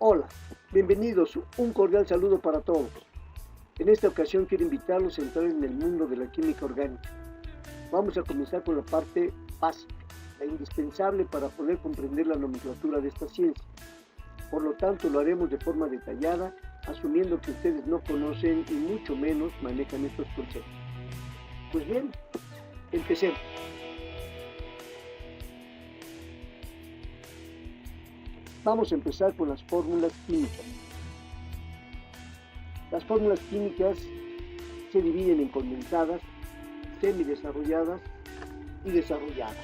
Hola, bienvenidos, un cordial saludo para todos. En esta ocasión quiero invitarlos a entrar en el mundo de la química orgánica. Vamos a comenzar con la parte básica, la indispensable para poder comprender la nomenclatura de esta ciencia. Por lo tanto, lo haremos de forma detallada, asumiendo que ustedes no conocen y mucho menos manejan estos conceptos. Pues bien, empecemos. Vamos a empezar con las fórmulas químicas. Las fórmulas químicas se dividen en condensadas, semidesarrolladas y desarrolladas.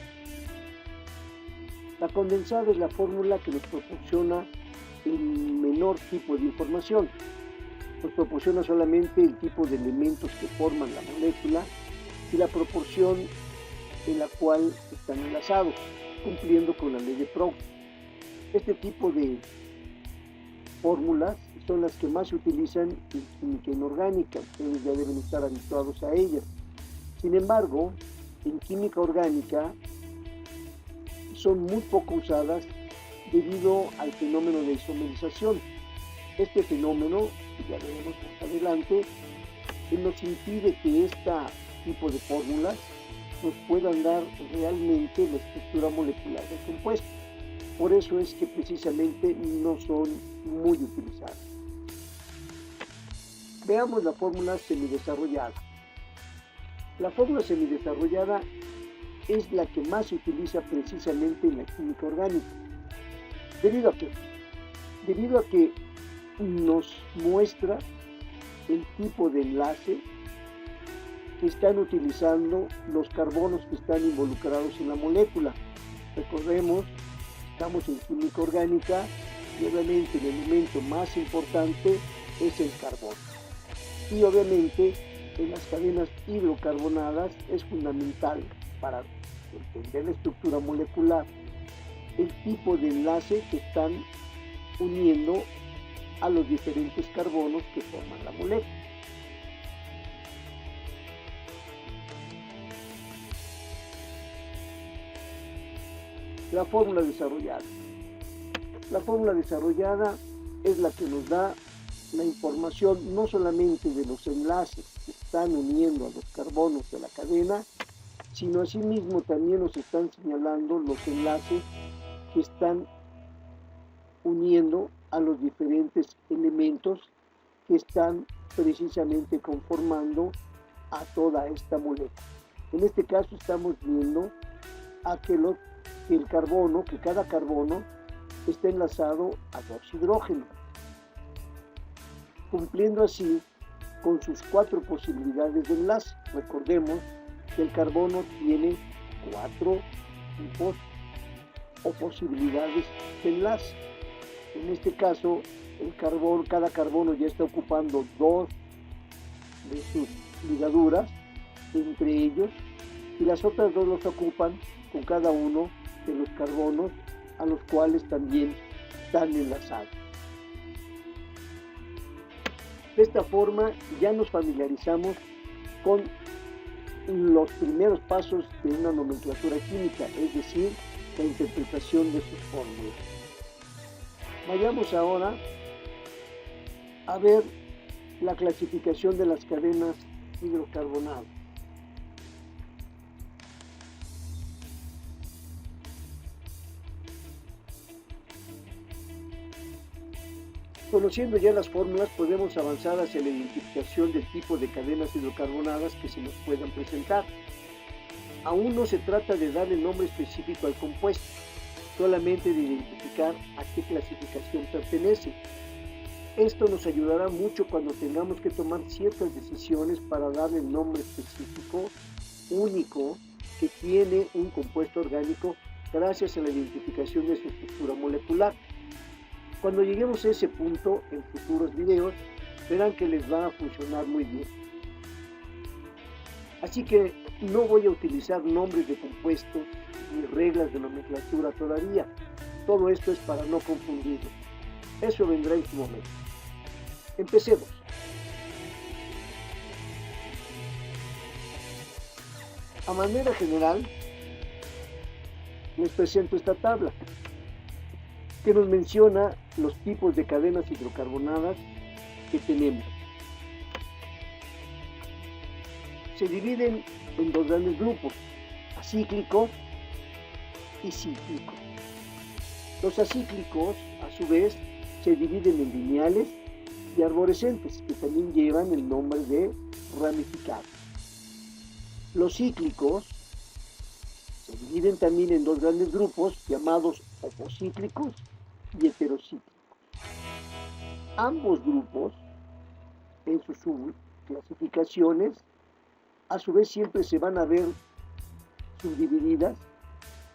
La condensada es la fórmula que nos proporciona el menor tipo de información. Nos proporciona solamente el tipo de elementos que forman la molécula y la proporción en la cual están enlazados, cumpliendo con la ley de Proust. Este tipo de fórmulas son las que más se utilizan en química inorgánica, ustedes ya deben estar habituados a ellas. Sin embargo, en química orgánica son muy poco usadas debido al fenómeno de isomerización. Este fenómeno, que ya veremos más adelante, nos impide que este tipo de fórmulas nos puedan dar realmente la estructura molecular del compuesto. Por eso es que precisamente no son muy utilizadas. Veamos la fórmula semidesarrollada. La fórmula semidesarrollada es la que más se utiliza precisamente en la química orgánica. ¿Debido a qué? Debido a que nos muestra el tipo de enlace que están utilizando los carbonos que están involucrados en la molécula. Recordemos, estamos en química orgánica y obviamente el elemento más importante es el carbono. Y obviamente en las cadenas hidrocarbonadas es fundamental para entender la estructura molecular el tipo de enlace que están uniendo a los diferentes carbonos que forman la molécula. La fórmula desarrollada. La fórmula desarrollada es la que nos da la información no solamente de los enlaces que están uniendo a los carbonos de la cadena, sino asimismo también nos están señalando los enlaces que están uniendo a los diferentes elementos que están precisamente conformando a toda esta molécula. En este caso estamos viendo a que el carbono, que cada carbono está enlazado a dos hidrógenos, cumpliendo así con sus 4 posibilidades de enlace. Recordemos que el carbono tiene 4 tipos o posibilidades de enlace. En este caso, cada carbono ya está ocupando 2 de sus ligaduras entre ellos y las otras 2 los ocupan con cada uno de los carbonos a los cuales también están enlazados. De esta forma ya nos familiarizamos con los primeros pasos de una nomenclatura química, es decir, la interpretación de sus fórmulas. Vayamos ahora a ver la clasificación de las cadenas hidrocarbonadas. Conociendo ya las fórmulas, podemos avanzar hacia la identificación del tipo de cadenas hidrocarbonadas que se nos puedan presentar. Aún no se trata de darle nombre específico al compuesto, solamente de identificar a qué clasificación pertenece. Esto nos ayudará mucho cuando tengamos que tomar ciertas decisiones para darle el nombre específico, único, que tiene un compuesto orgánico gracias a la identificación de su estructura molecular. Cuando lleguemos a ese punto en futuros videos, verán que les va a funcionar muy bien. Así que no voy a utilizar nombres de compuestos ni reglas de nomenclatura todavía. Todo esto es para no confundirlos. Eso vendrá en su momento. Empecemos. A manera general, les presento esta tabla. que nos menciona los tipos de cadenas hidrocarbonadas que tenemos. Se dividen en dos grandes grupos, acíclicos y cíclicos. Los acíclicos, a su vez, se dividen en lineales y arborescentes, que también llevan el nombre de ramificados. Los cíclicos se dividen también en dos grandes grupos llamados homocíclicos y heterocíclicos. Ambos grupos, en sus subclasificaciones, a su vez siempre se van a ver subdivididas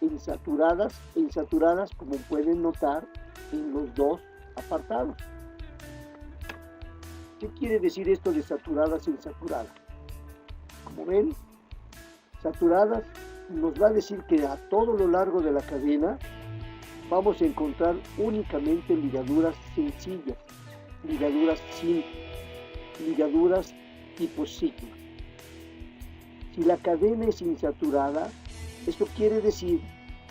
en saturadas e insaturadas, como pueden notar en los dos apartados. ¿Qué quiere decir esto de saturadas e insaturadas? Como ven, saturadas nos va a decir que a todo lo largo de la cadena vamos a encontrar únicamente ligaduras sencillas, ligaduras simples, ligaduras tipo ciclo. Si la cadena es insaturada, esto quiere decir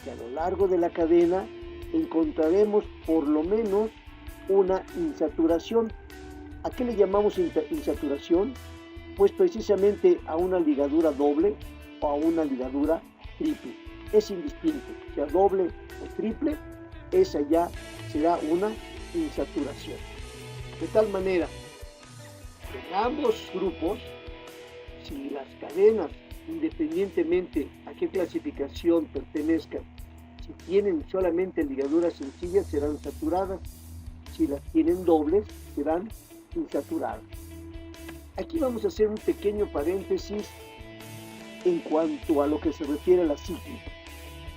que a lo largo de la cadena encontraremos por lo menos una insaturación. ¿A qué le llamamos insaturación? Pues precisamente a una ligadura doble o a una ligadura triple. Es indistinto, sea doble o triple, esa ya será una insaturación. De tal manera, en ambos grupos, si las cadenas, independientemente a qué clasificación pertenezcan, si tienen solamente ligaduras sencillas, serán saturadas. Si las tienen dobles, serán insaturadas. Aquí vamos a hacer un pequeño paréntesis en cuanto a lo que se refiere a la cíclica.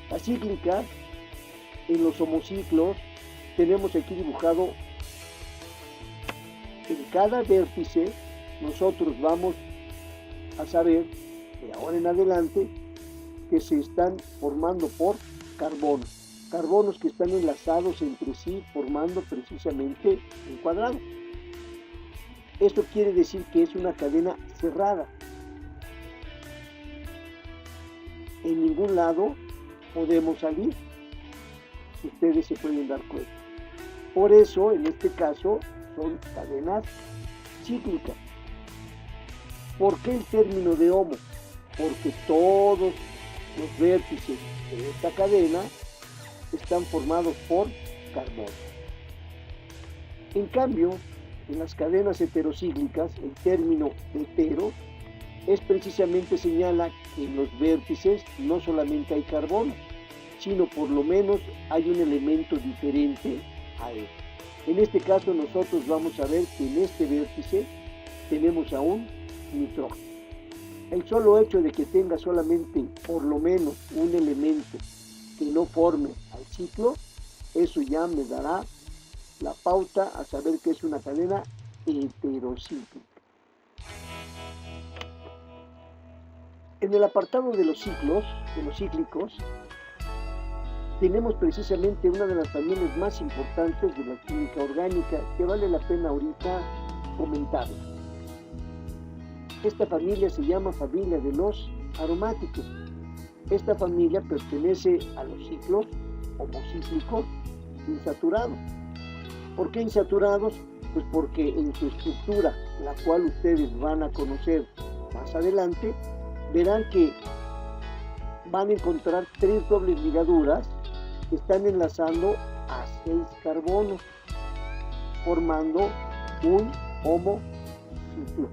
La cíclica, en los homociclos, tenemos aquí dibujado en cada vértice, nosotros vamos a saber de ahora en adelante que se están formando por carbonos que están enlazados entre sí formando precisamente un cuadrado. Esto quiere decir que es una cadena cerrada. En ningún lado podemos salir, si ustedes se pueden dar cuenta. Por eso, en este caso, son cadenas cíclicas. ¿Por qué el término de homo? Porque todos los vértices de esta cadena están formados por carbono. En cambio, en las cadenas heterocíclicas, el término hetero es precisamente señala que en los vértices no solamente hay carbono, sino por lo menos hay un elemento diferente a él. En este caso nosotros vamos a ver que en este vértice tenemos a un nitrógeno. El solo hecho de que tenga solamente por lo menos un elemento que no forme al ciclo, eso ya me dará la pauta a saber que es una cadena heterocíclica. En el apartado de los ciclos, de los cíclicos, tenemos precisamente una de las familias más importantes de la química orgánica que vale la pena ahorita comentarla. Esta familia se llama familia de los aromáticos. Esta familia pertenece a los ciclos homocíclicos insaturados. ¿Por qué insaturados? Pues porque en su estructura, la cual ustedes van a conocer más adelante, verán que van a encontrar 3 dobles ligaduras que están enlazando a 6 carbonos, formando un homociclo.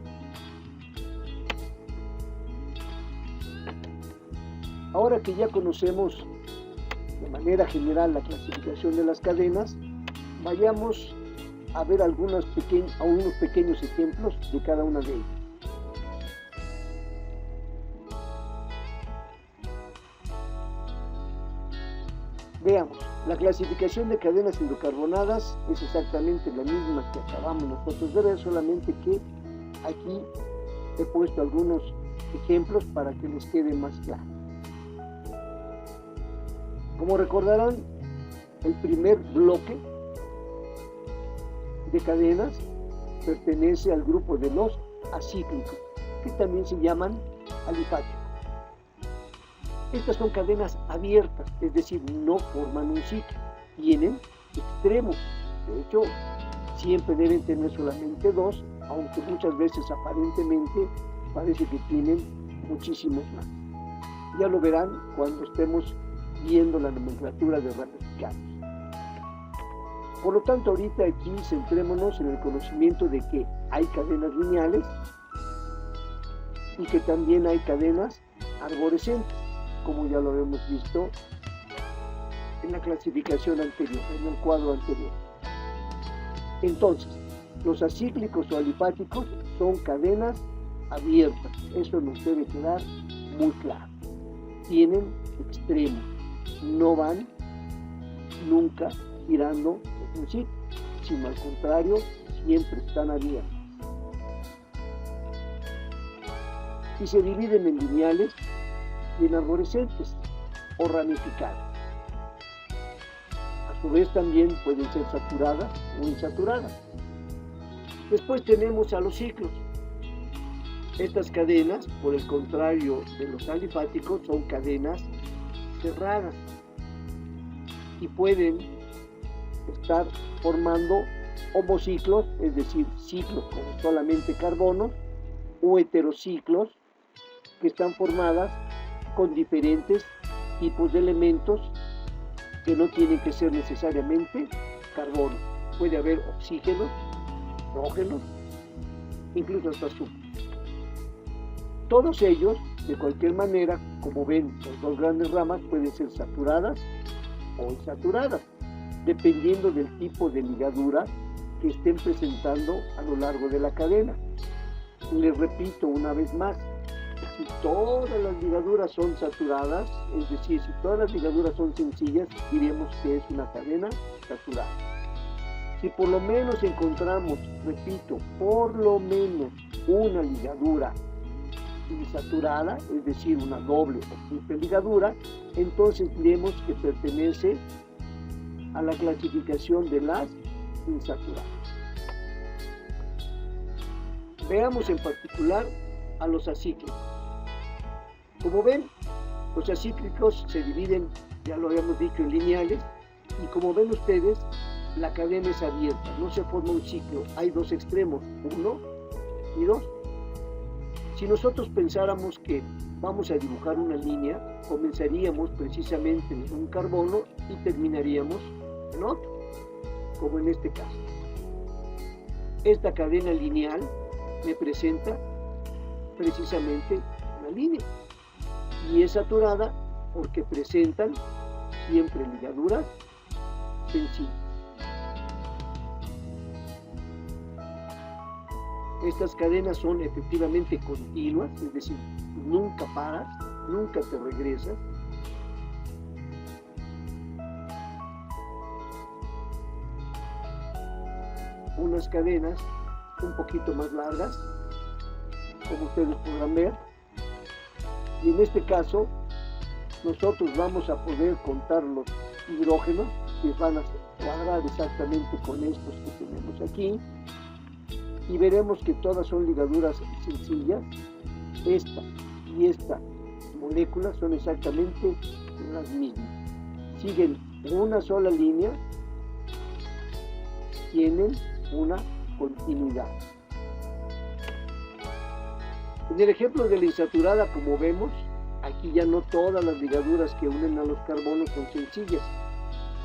Ahora que ya conocemos de manera general la clasificación de las cadenas, vayamos a ver algunos pequeños ejemplos de cada una de ellas. Veamos, la clasificación de cadenas hidrocarbonadas es exactamente la misma que acabamos nosotros de ver, solamente que aquí he puesto algunos ejemplos para que les quede más claro. Como recordarán, el primer bloque de cadenas pertenece al grupo de los acíclicos, que también se llaman alifáticos. Estas son cadenas abiertas, es decir, no forman un ciclo, tienen extremos. De hecho, siempre deben tener solamente dos, aunque muchas veces aparentemente parece que tienen muchísimos más. Ya lo verán cuando estemos viendo la nomenclatura de ramificados. Por lo tanto, ahorita aquí centrémonos en el conocimiento de que hay cadenas lineales y que también hay cadenas arborescentes, como ya lo habíamos visto en la clasificación anterior, en el cuadro anterior. Entonces, los acíclicos o alifáticos son cadenas abiertas. Eso nos debe quedar muy claro. Tienen extremos, no van nunca girando en un ciclo, sino al contrario, siempre están abiertas. Y se dividen en lineales y en arborescentes o ramificadas. A su vez también pueden ser saturadas o insaturadas. Después tenemos a los ciclos. Estas cadenas, por el contrario de los alifáticos, son cadenas cerradas y pueden estar formando homociclos, es decir, ciclos con solamente carbono, o heterociclos que están formadas con diferentes tipos de elementos que no tienen que ser necesariamente carbono. Puede haber oxígeno, hidrógeno, incluso hasta azufre. Todos ellos, de cualquier manera, como ven, las dos grandes ramas pueden ser saturadas o insaturadas, dependiendo del tipo de ligadura que estén presentando a lo largo de la cadena. Les repito una vez más, si todas las ligaduras son saturadas, es decir, si todas las ligaduras son sencillas, diremos que es una cadena saturada. Si por lo menos encontramos, repito, por lo menos una ligadura insaturada, es decir, una doble o triple ligadura, entonces diremos que pertenece a la clasificación de las insaturadas. Veamos en particular a los acíclicos. Como ven, los acíclicos se dividen, ya lo habíamos dicho, en lineales, y como ven ustedes, la cadena es abierta, no se forma un ciclo, hay dos extremos, 1 y 2. Si nosotros pensáramos que vamos a dibujar una línea, comenzaríamos precisamente en un carbono y terminaríamos en otro, como en este caso. Esta cadena lineal me presenta precisamente una línea y es saturada porque presentan siempre ligaduras sencillas. Estas cadenas son efectivamente continuas, es decir, nunca paras, nunca te regresas. Unas cadenas un poquito más largas, como ustedes podrán ver, y en este caso nosotros vamos a poder contar los hidrógenos que van a cuadrar exactamente con estos que tenemos aquí, y veremos que todas son ligaduras sencillas. Esta y esta molécula son exactamente las mismas, siguen una sola línea, tienen una continuidad. En el ejemplo de la insaturada, como vemos, aquí ya no todas las ligaduras que unen a los carbonos son sencillas.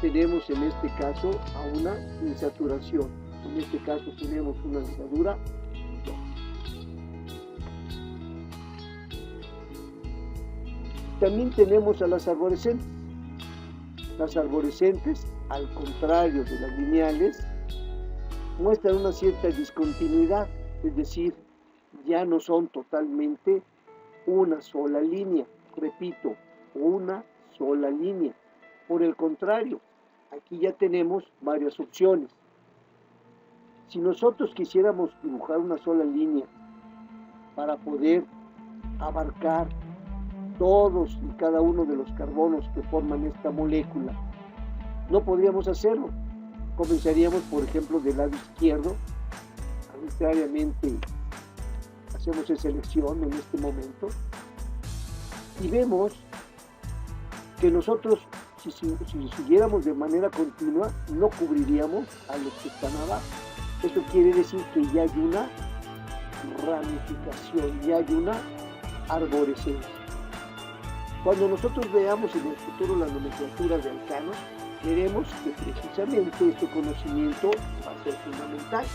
Tenemos en este caso a una insaturación. En este caso tenemos una ligadura 2. También tenemos a las arborescentes. Las arborescentes, al contrario de las lineales, muestran una cierta discontinuidad, es decir, ya no son totalmente una sola línea. Repito, una sola línea. Por el contrario, aquí ya tenemos varias opciones. Si nosotros quisiéramos dibujar una sola línea para poder abarcar todos y cada uno de los carbonos que forman esta molécula, no podríamos hacerlo. Comenzaríamos, por ejemplo, del lado izquierdo. Arbitrariamente hacemos esa selección en este momento y vemos que nosotros si siguiéramos de manera continua, no cubriríamos a los que están abajo. Eso quiere decir que ya hay una ramificación, ya hay una arborescencia. Cuando nosotros veamos en el futuro la nomenclatura de alcanos, veremos que precisamente este conocimiento va a ser fundamental,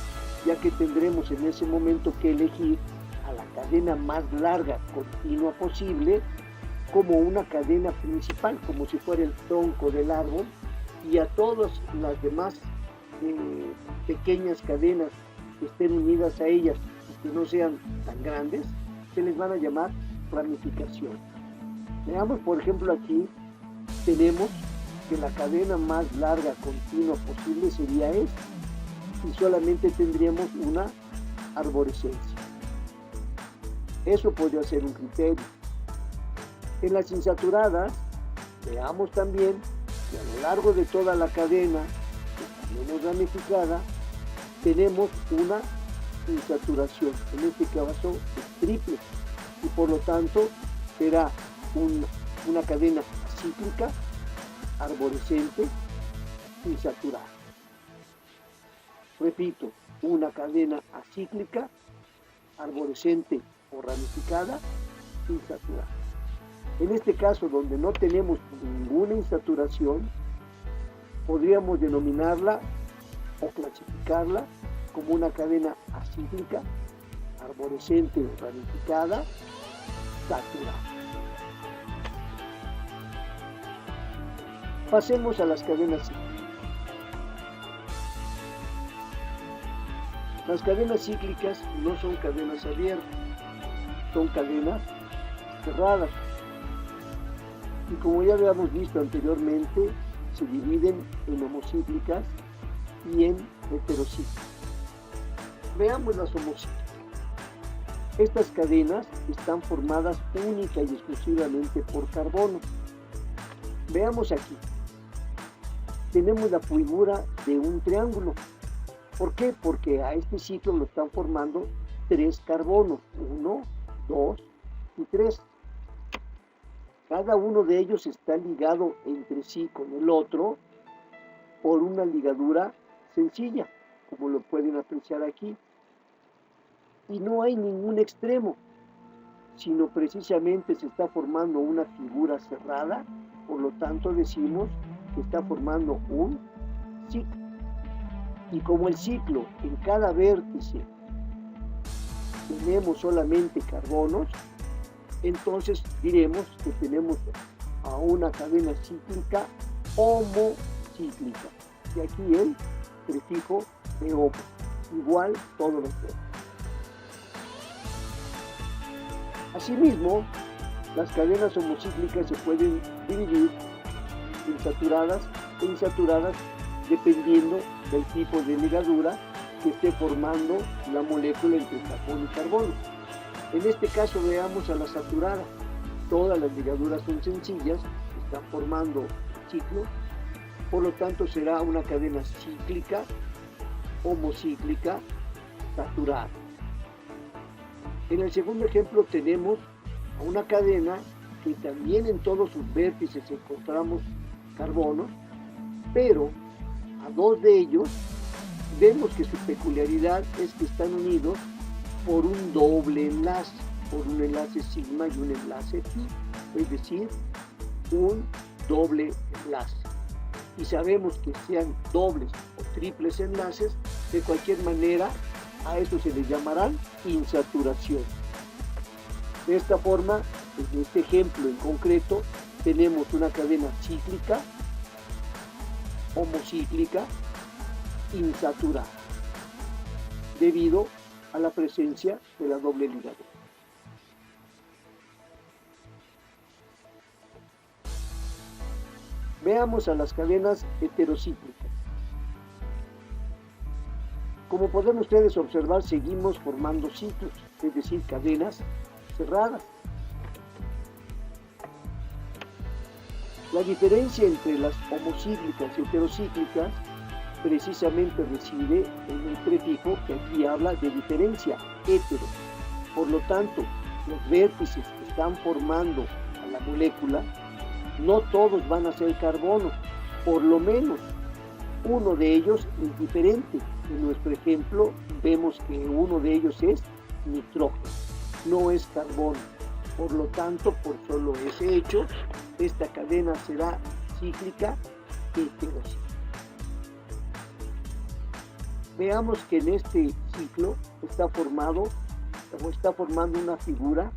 ya que tendremos en ese momento que elegir a la cadena más larga continua posible como una cadena principal, como si fuera el tronco del árbol, y a todas las demás pequeñas cadenas que estén unidas a ellas y que no sean tan grandes, se les van a llamar ramificación. Veamos, por ejemplo, aquí tenemos que la cadena más larga continua posible sería esta, y solamente tendríamos una arborescencia. Eso podría ser un criterio. En las insaturadas, veamos también que a lo largo de toda la cadena, que también es ramificada, tenemos una insaturación. En este caso es triple, y por lo tanto será una cadena cíclica, arborescente, insaturada. Repito, una cadena acíclica, arborescente o ramificada, insaturada. En este caso, donde no tenemos ninguna insaturación, podríamos denominarla o clasificarla como una cadena acíclica, arborescente o ramificada, saturada. Pasemos a las cadenas cíclicas. Las cadenas cíclicas no son cadenas abiertas, son cadenas cerradas. Y como ya habíamos visto anteriormente, se dividen en homocíclicas y en heterocíclicas. Veamos las homocíclicas. Estas cadenas están formadas única y exclusivamente por carbono. Veamos aquí. Tenemos la figura de un triángulo. ¿Por qué? Porque a este ciclo lo están formando 3 carbonos, 1, 2 y 3. Cada uno de ellos está ligado entre sí con el otro por una ligadura sencilla, como lo pueden apreciar aquí. Y no hay ningún extremo, sino precisamente se está formando una figura cerrada, por lo tanto decimos que está formando un ciclo. Y como el ciclo en cada vértice tenemos solamente carbonos, entonces diremos que tenemos a una cadena cíclica homocíclica. Y aquí el prefijo de homo, igual todos los demás. Asimismo, las cadenas homocíclicas se pueden dividir en saturadas e insaturadas dependiendo del tipo de ligadura que esté formando la molécula entre carbono y carbono. En este caso veamos a la saturada. Todas las ligaduras son sencillas, están formando ciclo, por lo tanto será una cadena cíclica, homocíclica, saturada. En el segundo ejemplo tenemos a una cadena que también en todos sus vértices encontramos carbonos, pero a 2 de ellos vemos que su peculiaridad es que están unidos por un doble enlace, por un enlace sigma y un enlace pi, es decir, un doble enlace. Y sabemos que sean dobles o triples enlaces, de cualquier manera a eso se les llamarán insaturación. De esta forma, en este ejemplo en concreto, tenemos una cadena cíclica, homocíclica, insaturada, debido a la presencia de la doble ligadura. Veamos a las cadenas heterocíclicas. Como pueden ustedes observar, seguimos formando ciclos, es decir, cadenas cerradas. La diferencia entre las homocíclicas y heterocíclicas precisamente reside en el prefijo que aquí habla de diferencia, hetero. Por lo tanto, los vértices que están formando a la molécula No todos van a ser carbono, por lo menos uno de ellos es diferente. En nuestro ejemplo vemos que uno de ellos es nitrógeno, no es carbono. Por lo tanto, por solo ese hecho, esta cadena será cíclica heterocíclica. Veamos que en este ciclo está formando una figura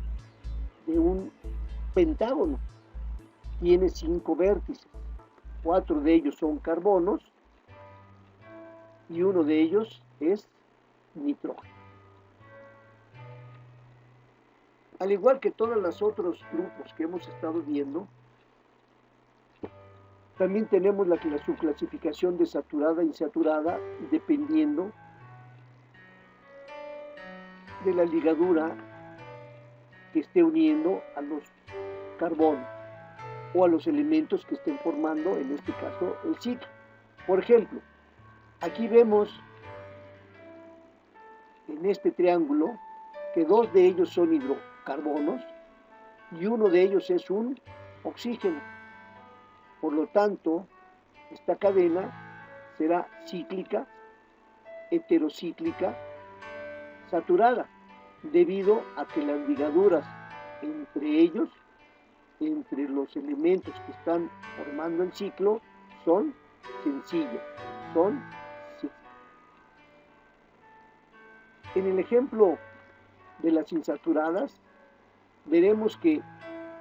de un pentágono. Tiene 5 vértices, 4 de ellos son carbonos y uno de ellos es nitrógeno. Al igual que todos los otros grupos que hemos estado viendo, también tenemos su clasificación de saturada e insaturada dependiendo de la ligadura que esté uniendo a los carbonos o a los elementos que estén formando, en este caso, el ciclo. Por ejemplo, aquí vemos en este triángulo que 2 de ellos son hidrocarbonos y uno de ellos es un oxígeno. Por lo tanto, esta cadena será cíclica, heterocíclica, saturada, debido a que las ligaduras entre ellos, entre los elementos que están formando el ciclo, son sencillas, son cíclicas. En el ejemplo de las insaturadas, veremos que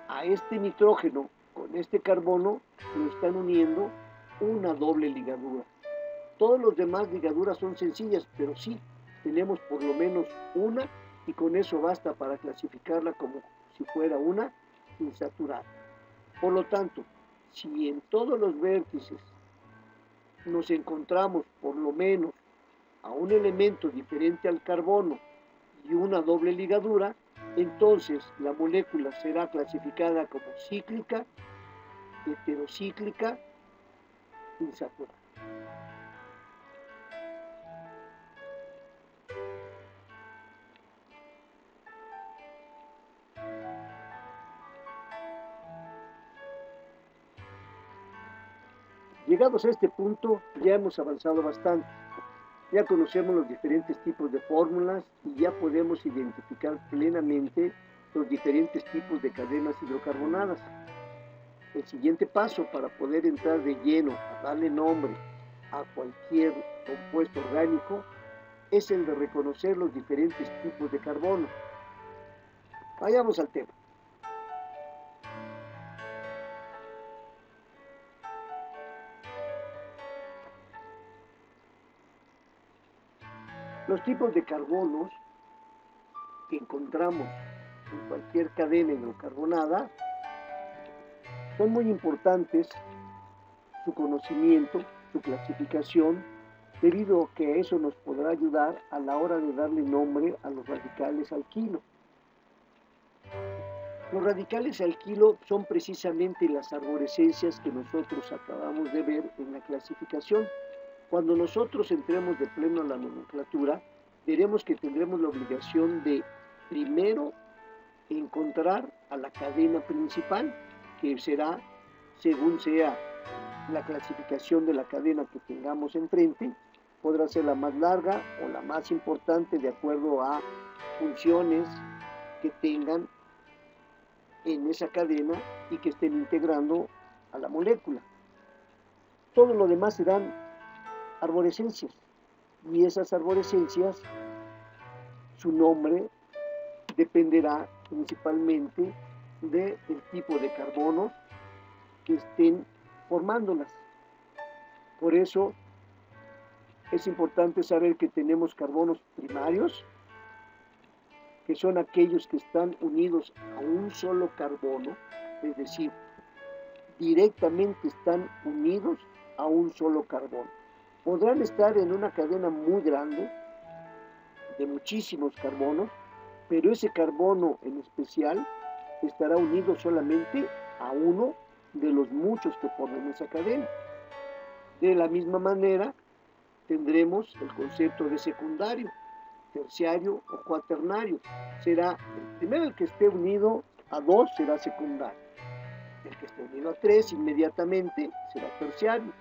a este nitrógeno con este carbono lo están uniendo una doble ligadura. Todos los demás ligaduras son sencillas, pero sí tenemos por lo menos una y con eso basta para clasificarla como si fuera una insaturada. Por lo tanto, si en todos los vértices nos encontramos por lo menos a un elemento diferente al carbono y una doble ligadura, entonces la molécula será clasificada como cíclica, heterocíclica, insaturada. Llegados a este punto, ya hemos avanzado bastante. Ya conocemos los diferentes tipos de fórmulas y ya podemos identificar plenamente los diferentes tipos de cadenas hidrocarbonadas. El siguiente paso para poder entrar de lleno a darle nombre a cualquier compuesto orgánico es el de reconocer los diferentes tipos de carbono. Vayamos al tema. Los tipos de carbonos que encontramos en cualquier cadena hidrocarbonada son muy importantes su conocimiento, su clasificación, debido a que eso nos podrá ayudar a la hora de darle nombre a los radicales alquilo. Los radicales alquilo son precisamente las arborescencias que nosotros acabamos de ver en la clasificación. Cuando nosotros entremos de pleno a la nomenclatura, veremos que tendremos la obligación de primero encontrar a la cadena principal, que será, según sea la clasificación de la cadena que tengamos enfrente, podrá ser la más larga o la más importante de acuerdo a funciones que tengan en esa cadena y que estén integrando a la molécula. Todo lo demás serán arborescencias, y esas arborescencias, su nombre dependerá principalmente del tipo de carbonos que estén formándolas. Por eso es importante saber que tenemos carbonos primarios, que son aquellos que están unidos a un solo carbono, es decir, directamente están unidos a un solo carbono. Podrán estar en una cadena muy grande, de muchísimos carbonos, pero ese carbono en especial estará unido solamente a uno de los muchos que forman esa cadena. De la misma manera, tendremos el concepto de secundario, terciario o cuaternario. Será el primero el que esté unido a dos será secundario. El que esté unido a 3 inmediatamente será terciario,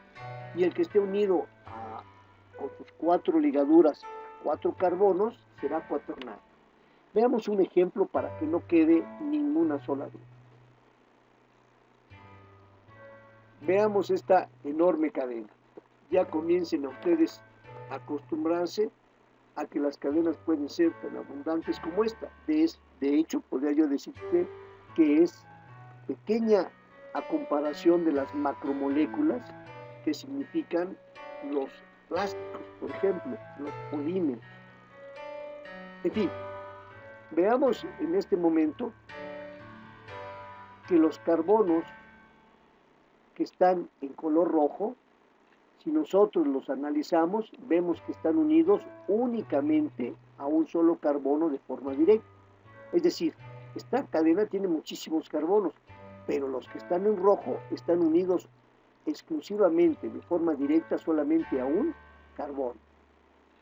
y el que esté unido con sus 4 ligaduras, 4 carbonos, será cuaternario. Veamos un ejemplo para que no quede ninguna sola duda. Veamos esta enorme cadena. Ya comiencen a ustedes a acostumbrarse a que las cadenas pueden ser tan abundantes como esta. De hecho, podría yo decirte que es pequeña a comparación de las macromoléculas, que significan los plásticos, por ejemplo, los polímeros. En fin, veamos en este momento que los carbonos que están en color rojo, si nosotros los analizamos, vemos que están unidos únicamente a un solo carbono de forma directa. Es decir, esta cadena tiene muchísimos carbonos, pero los que están en rojo están unidos exclusivamente, de forma directa, solamente a un carbono.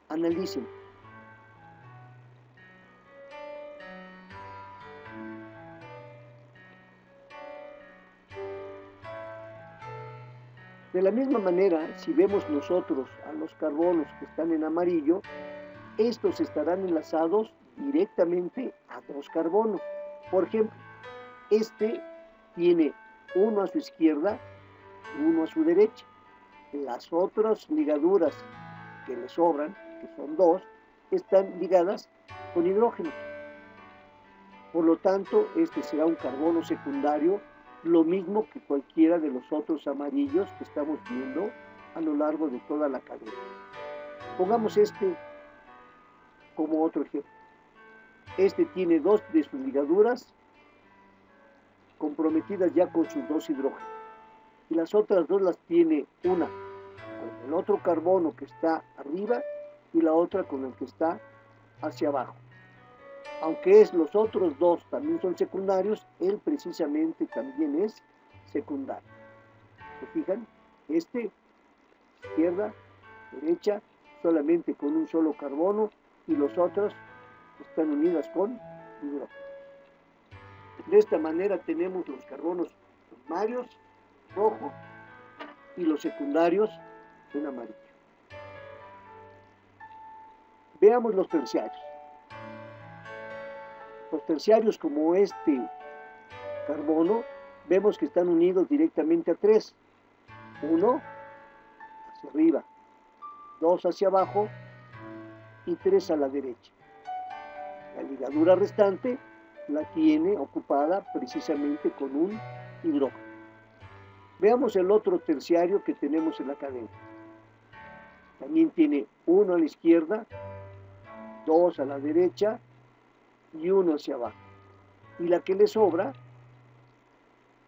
Analicen. De la misma manera, si vemos nosotros a los carbonos que están en amarillo, estos estarán enlazados directamente a 2 carbonos. Por ejemplo, este tiene uno a su izquierda y uno a su derecha. Las otras ligaduras que le sobran, que son 2, están ligadas con hidrógeno. Por lo tanto, este será un carbono secundario, lo mismo que cualquiera de los otros amarillos que estamos viendo a lo largo de toda la cadena. Pongamos este como otro ejemplo. Este tiene 2 de sus ligaduras comprometidas ya con sus 2 hidrógenos, y las otras 2 las tiene una con el otro carbono que está arriba y la otra con el que está hacia abajo. Aunque los otros 2 también son secundarios, él precisamente también es secundario. ¿Se fijan? Izquierda, derecha, solamente con un solo carbono, y los otros están unidas con hidrógeno. De esta manera tenemos los carbonos primarios, rojo, y los secundarios en amarillo. Veamos los terciarios. Los terciarios, como este carbono, vemos que están unidos directamente a 3. 1 hacia arriba, 2 hacia abajo y 3 a la derecha. La ligadura restante la tiene ocupada precisamente con un hidrógeno. Veamos el otro terciario que tenemos en la cadena. También tiene 1 a la izquierda, 2 a la derecha y 1 hacia abajo. Y la que le sobra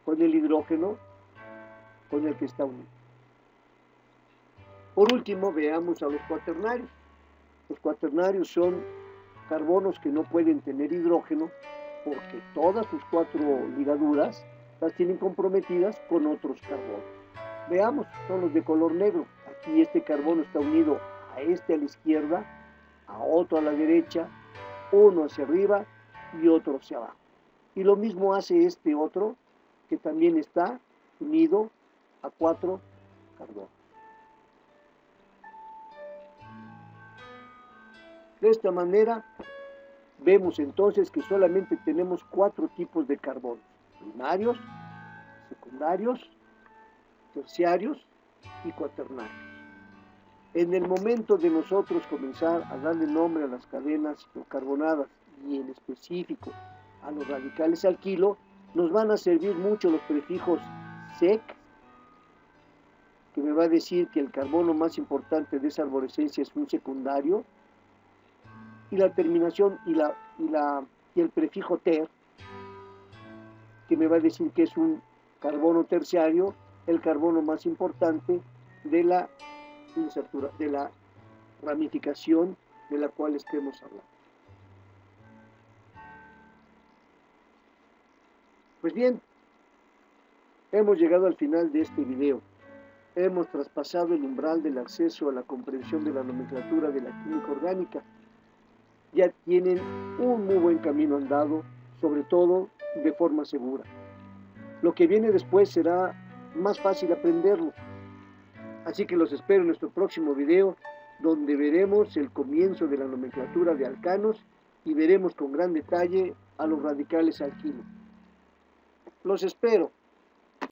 con el hidrógeno con el que está unido. Por último, veamos a los cuaternarios. Los cuaternarios son carbonos que no pueden tener hidrógeno porque todas sus 4 ligaduras las tienen comprometidas con otros carbonos. Veamos, son los de color negro. Aquí este carbono está unido a este a la izquierda, a otro a la derecha, uno hacia arriba y otro hacia abajo. Y lo mismo hace este otro, que también está unido a 4 carbonos. De esta manera, vemos entonces que solamente tenemos 4 tipos de carbonos: primarios, secundarios, terciarios y cuaternarios. En el momento de nosotros comenzar a darle nombre a las cadenas hidrocarbonadas y en específico a los radicales alquilo, nos van a servir mucho los prefijos sec, que me va a decir que el carbono más importante de esa arborescencia es un secundario, y la terminación y el prefijo ter, que me va a decir que es un carbono terciario, el carbono más importante de la ramificación de la cual estemos hablando. Pues bien, hemos llegado al final de este video. Hemos traspasado el umbral del acceso a la comprensión de la nomenclatura de la química orgánica. Ya tienen un muy buen camino andado, sobre todo de forma segura. Lo que viene después será más fácil aprenderlo. Así que los espero en nuestro próximo video, donde veremos el comienzo de la nomenclatura de alcanos y veremos con gran detalle a los radicales alquilos. Los espero.